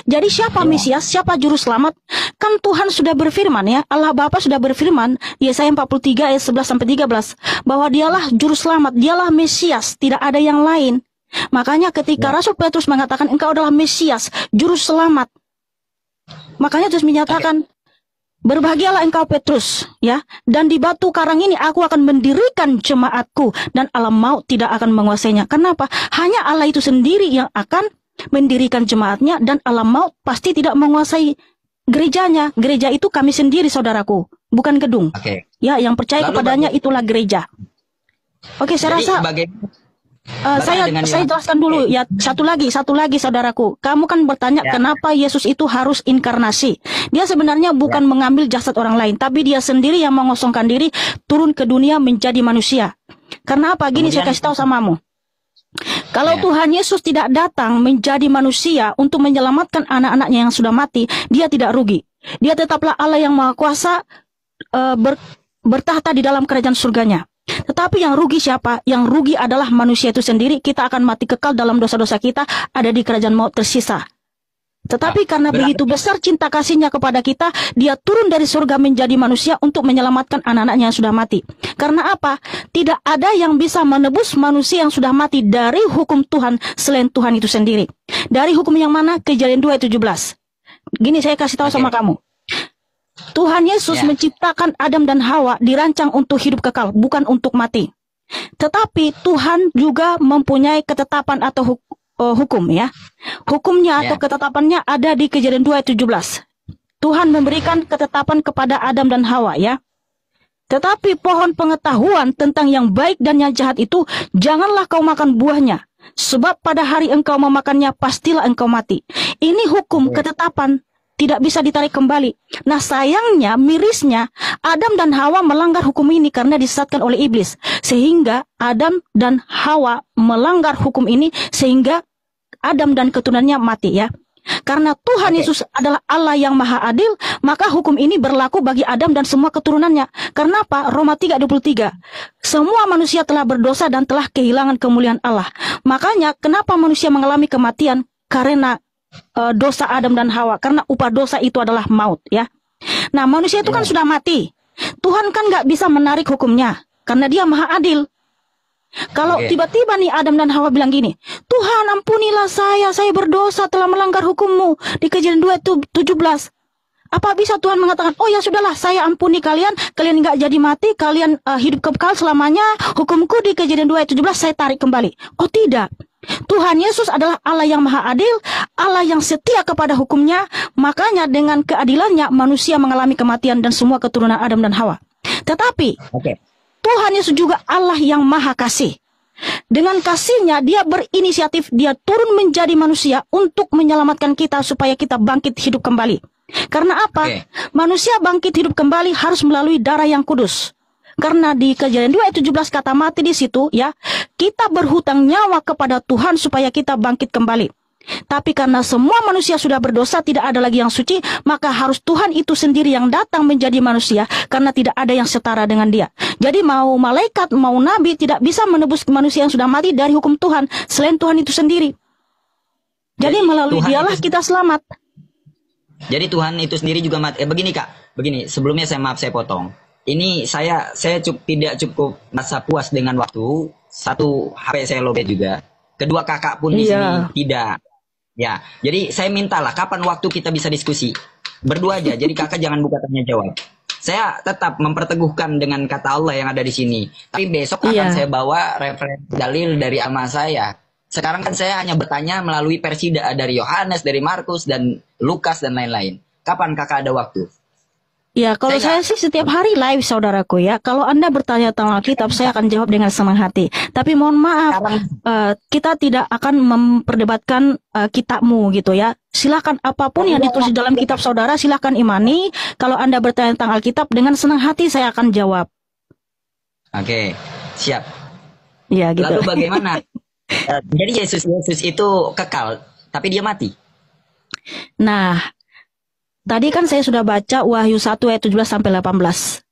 Jadi siapa Mesias, siapa juru selamat? Kan Tuhan sudah berfirman ya, Allah Bapa sudah berfirman di Yesaya 43 ayat 11 sampai 13 bahwa dialah juru selamat, dialah Mesias, tidak ada yang lain. Makanya ketika Rasul Petrus mengatakan engkau adalah Mesias, juru selamat, makanya terus menyatakan berbahagialah engkau Petrus, ya, dan di batu karang ini aku akan mendirikan jemaatku dan alam maut tidak akan menguasainya. Kenapa? Hanya Allah itu sendiri yang akan mendirikan jemaatnya dan alam maut pasti tidak menguasai gerejanya. Gereja itu kami sendiri, saudaraku, bukan gedung. Ya, yang percaya kepadanya itulah gereja. Oke, saya rasa saya jelaskan dulu ya, satu lagi saudaraku. Kamu kan bertanya kenapa Yesus itu harus inkarnasi. Dia sebenarnya bukan mengambil jasad orang lain, tapi dia sendiri yang mengosongkan diri turun ke dunia menjadi manusia. Karena apa? Gini, saya kasih tahu samamu. Kalau Tuhan Yesus tidak datang menjadi manusia untuk menyelamatkan anak-anaknya yang sudah mati, dia tidak rugi. Dia tetaplah Allah yang Maha Kuasa, bertahta di dalam kerajaan surganya. Tetapi yang rugi siapa? Yang rugi adalah manusia itu sendiri. Kita akan mati kekal dalam dosa-dosa kita, ada di kerajaan maut tersisa. Tetapi karena begitu besar cinta kasihnya kepada kita, dia turun dari surga menjadi manusia untuk menyelamatkan anak-anaknya yang sudah mati. Karena apa? Tidak ada yang bisa menebus manusia yang sudah mati dari hukum Tuhan selain Tuhan itu sendiri. Dari hukum yang mana? Kejadian 2 ayat 17. Gini saya kasih tahu sama kamu. Tuhan Yesus menciptakan Adam dan Hawa dirancang untuk hidup kekal, bukan untuk mati. Tetapi Tuhan juga mempunyai ketetapan atau hukum ya. Hukumnya atau ketetapannya ada di Kejadian 2 ayat 17. Tuhan memberikan ketetapan kepada Adam dan Hawa ya. Tetapi pohon pengetahuan tentang yang baik dan yang jahat itu janganlah kau makan buahnya, sebab pada hari engkau memakannya pastilah engkau mati. Ini hukum ketetapan, tidak bisa ditarik kembali. Nah sayangnya, mirisnya, Adam dan Hawa melanggar hukum ini karena disesatkan oleh iblis. Sehingga Adam dan Hawa melanggar hukum ini sehingga Adam dan keturunannya mati ya. Karena Tuhan Yesus adalah Allah yang maha adil, maka hukum ini berlaku bagi Adam dan semua keturunannya. Karena apa? Roma 3:23. Semua manusia telah berdosa dan telah kehilangan kemuliaan Allah. Makanya kenapa manusia mengalami kematian? Karena dosa Adam dan Hawa, karena upah dosa itu adalah maut ya. Nah manusia itu kan sudah mati. Tuhan kan nggak bisa menarik hukumnya karena dia maha adil. Kalau tiba-tiba nih Adam dan Hawa bilang gini, Tuhan ampunilah saya berdosa telah melanggar hukum-Mu di Kejadian 2 ayat 17. Apa bisa Tuhan mengatakan, oh ya sudahlah saya ampuni kalian nggak jadi mati, kalian hidup kekal selamanya, hukumku di Kejadian 2 ayat 17 saya tarik kembali. Oh tidak. Tuhan Yesus adalah Allah yang maha adil, Allah yang setia kepada hukumnya, makanya dengan keadilannya manusia mengalami kematian dan semua keturunan Adam dan Hawa. Tetapi Tuhan Yesus juga Allah yang maha kasih. Dengan kasihnya dia berinisiatif, dia turun menjadi manusia untuk menyelamatkan kita supaya kita bangkit hidup kembali. Karena apa? Manusia bangkit hidup kembali harus melalui darah yang kudus. Karena di Kejadian 2 ayat 17 kata mati di situ ya, kita berhutang nyawa kepada Tuhan supaya kita bangkit kembali. Tapi karena semua manusia sudah berdosa, tidak ada lagi yang suci, maka harus Tuhan itu sendiri yang datang menjadi manusia karena tidak ada yang setara dengan dia. Jadi mau malaikat, mau nabi tidak bisa menebus manusia yang sudah mati dari hukum Tuhan selain Tuhan itu sendiri. Jadi melalui dialah kita selamat. Jadi Tuhan itu sendiri juga mati. Begini Kak, begini, sebelumnya saya potong. Ini saya tidak cukup merasa puas dengan waktu. Satu, HP saya lowbat juga. Kedua, kakak pun di sini tidak. Ya, jadi saya mintalah kapan waktu kita bisa diskusi berdua aja. Jadi kakak jangan buka tanya jawab. Saya tetap memperteguhkan dengan kata Allah yang ada di sini. Tapi besok akan saya bawa referensi dalil dari alma saya. Sekarang kan saya hanya bertanya melalui versi dari Yohanes, dari Markus dan Lukas dan lain-lain. Kapan kakak ada waktu? Ya, kalau saya sih setiap hari live, saudaraku ya. Kalau Anda bertanya tentang Alkitab, saya akan jawab dengan senang hati. Tapi mohon maaf, kita tidak akan memperdebatkan kitabmu gitu ya. Silakan apapun yang ditulis di dalam kitab saudara, silakan imani. Kalau Anda bertanya tentang Alkitab, dengan senang hati saya akan jawab. Oke, siap. Ya, gitu. Lalu bagaimana? Jadi Yesus itu kekal, tapi dia mati. Nah, tadi kan saya sudah baca Wahyu 1 ayat 17 sampai 18.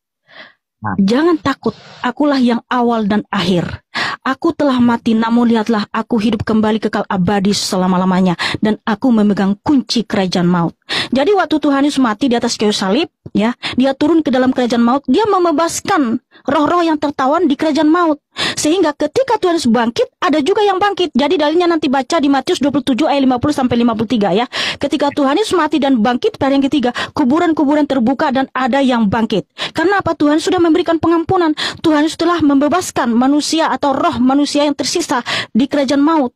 Jangan takut, akulah yang awal dan akhir. Aku telah mati, namun lihatlah aku hidup kembali kekal abadi selama-lamanya. Dan aku memegang kunci kerajaan maut. Jadi waktu Tuhan Yesus mati di atas kayu salib, ya, dia turun ke dalam kerajaan maut, dia membebaskan roh-roh yang tertawan di kerajaan maut. Sehingga ketika Tuhan Yesus bangkit, ada juga yang bangkit. Jadi dalilnya nanti baca di Matius 27 ayat 50 sampai 53 ya. Ketika Tuhan Yesus mati dan bangkit pada yang ketiga, kuburan-kuburan terbuka dan ada yang bangkit. Karena apa? Tuhan sudah memberikan pengampunan. Tuhan Yesus telah membebaskan manusia atau roh manusia yang tersisa di kerajaan maut.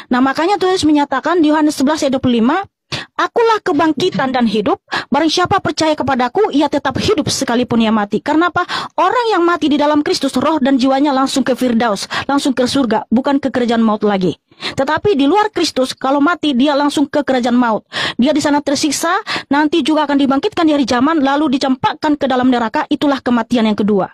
Nah, makanya Tuhan Yesus menyatakan di Yohanes 11 ayat 25, Akulah kebangkitan dan hidup. Barang siapa percaya kepadaku, ia tetap hidup sekalipun ia mati. Karena apa? Orang yang mati di dalam Kristus, roh dan jiwanya langsung ke Firdaus, langsung ke surga, bukan ke kerajaan maut lagi. Tetapi di luar Kristus, kalau mati dia langsung ke kerajaan maut. Dia di sana tersiksa, nanti juga akan dibangkitkan di hari zaman, lalu dicampakkan ke dalam neraka. Itulah kematian yang kedua.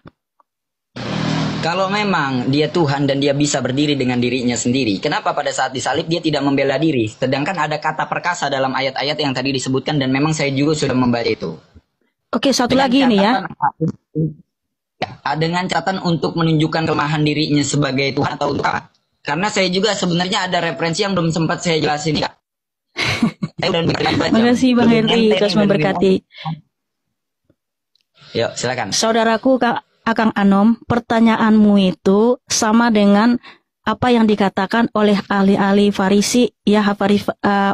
Kalau memang dia Tuhan dan dia bisa berdiri dengan dirinya sendiri, kenapa pada saat disalib dia tidak membela diri? Sedangkan ada kata perkasa dalam ayat-ayat yang tadi disebutkan dan memang saya juga sudah membaca itu. Oke, satu lagi ini ya. Dengan catatan untuk menunjukkan kelemahan dirinya sebagai Tuhan atau apa? Karena saya juga sebenarnya ada referensi yang belum sempat saya jelasin. Terima kasih Bang Henry, Tuhan memberkati. Yuk, silakan. Saudaraku Akang Anom, pertanyaanmu itu sama dengan apa yang dikatakan oleh ahli-ahli Farisi, ya,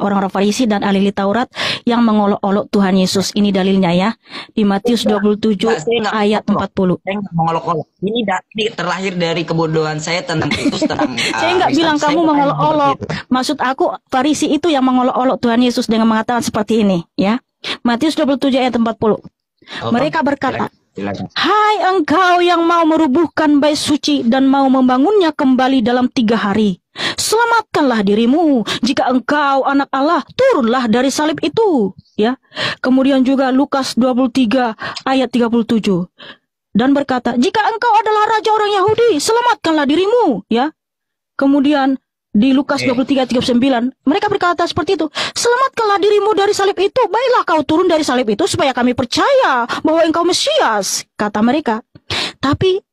orang-orang Farisi dan ahli Taurat yang mengolok-olok Tuhan Yesus. Ini dalilnya ya, di Matius 27 ayat 40. Saya nggak mengolok-olok. Ini terlahir dari kebodohan saya tentang Kristus, tentang saya nggak bilang kamu mengolok-olok. Maksud aku Farisi itu yang mengolok-olok Tuhan Yesus dengan mengatakan seperti ini, ya. Matius 27 ayat 40. Mereka berkata, Hai engkau yang mau merubuhkan bait suci dan mau membangunnya kembali dalam 3 hari. Selamatkanlah dirimu. Jika engkau anak Allah, turunlah dari salib itu. Ya. Kemudian juga Lukas 23 ayat 37. Dan berkata, jika engkau adalah raja orang Yahudi, selamatkanlah dirimu. Ya. Kemudian di Lukas 23:39, mereka berkata seperti itu. Selamatkanlah dirimu dari salib itu. Baiklah kau turun dari salib itu supaya kami percaya bahwa engkau Mesias, kata mereka. Tapi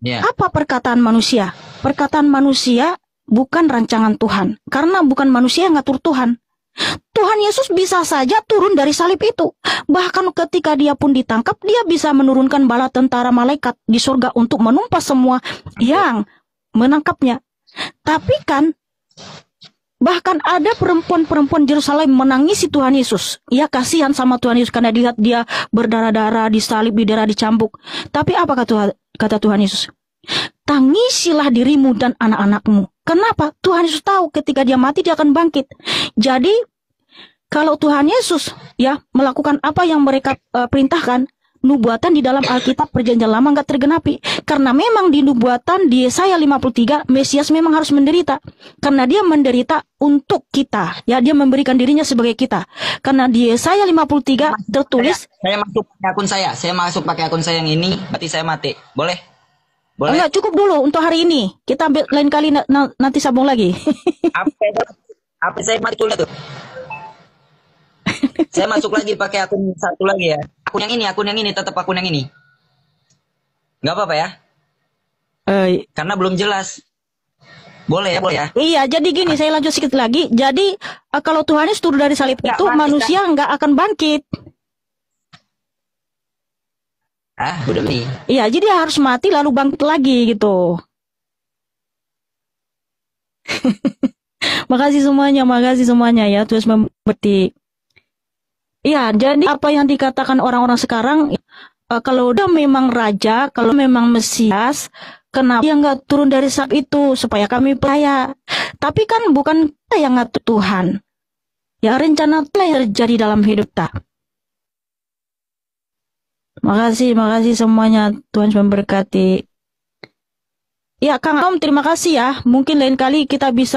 apa perkataan manusia? Perkataan manusia bukan rancangan Tuhan. Karena bukan manusia yang ngatur Tuhan. Tuhan Yesus bisa saja turun dari salib itu. Bahkan ketika dia pun ditangkap, dia bisa menurunkan bala tentara malaikat di surga untuk menumpas semua yang menangkapnya. Tapi kan, bahkan ada perempuan-perempuan Yerusalem menangisi Tuhan Yesus. Ya, kasihan sama Tuhan Yesus karena dilihat dia berdarah-darah, disalib, didarah, dicambuk. Tapi apa kata Tuhan Yesus? Tangisilah dirimu dan anak-anakmu. Kenapa? Tuhan Yesus tahu ketika dia mati dia akan bangkit. Jadi, kalau Tuhan Yesus ya melakukan apa yang mereka perintahkan, nubuatan di dalam Alkitab Perjanjian Lama nggak tergenapi. Karena memang di nubuatan di Yesaya 53, Mesias memang harus menderita. Karena dia menderita untuk kita. Ya, dia memberikan dirinya sebagai kita. Karena di Yesaya 53 tertulis. Saya masuk pakai akun saya. Saya masuk pakai akun saya yang ini, berarti saya mati. Boleh? Boleh? Enggak, cukup dulu untuk hari ini. Kita lain kali nanti sambung lagi. Apa saya mati dulu tuh? Saya masuk lagi pakai akun satu lagi ya. Akun yang ini, tetap akun yang ini. Nggak apa-apa ya? Karena belum jelas. Boleh ya? Iya, jadi gini, saya lanjut sedikit lagi. Jadi, kalau Tuhan Yesus turun dari salib itu, manusia nggak akan bangkit. Udah nih. Iya, jadi harus mati lalu bangkit lagi gitu. Makasih semuanya ya, terus memberti. Iya, jadi apa yang dikatakan orang-orang sekarang, kalau dia memang raja, kalau memang Mesias, kenapa dia nggak turun dari salib itu supaya kami percaya? Tapi kan bukan kita yang ngatur Tuhan. Ya, rencana Tuhan yang terjadi dalam hidup kita. Makasih semuanya. Tuhan memberkati. Ya, Kang Om, terima kasih ya. Mungkin lain kali kita bisa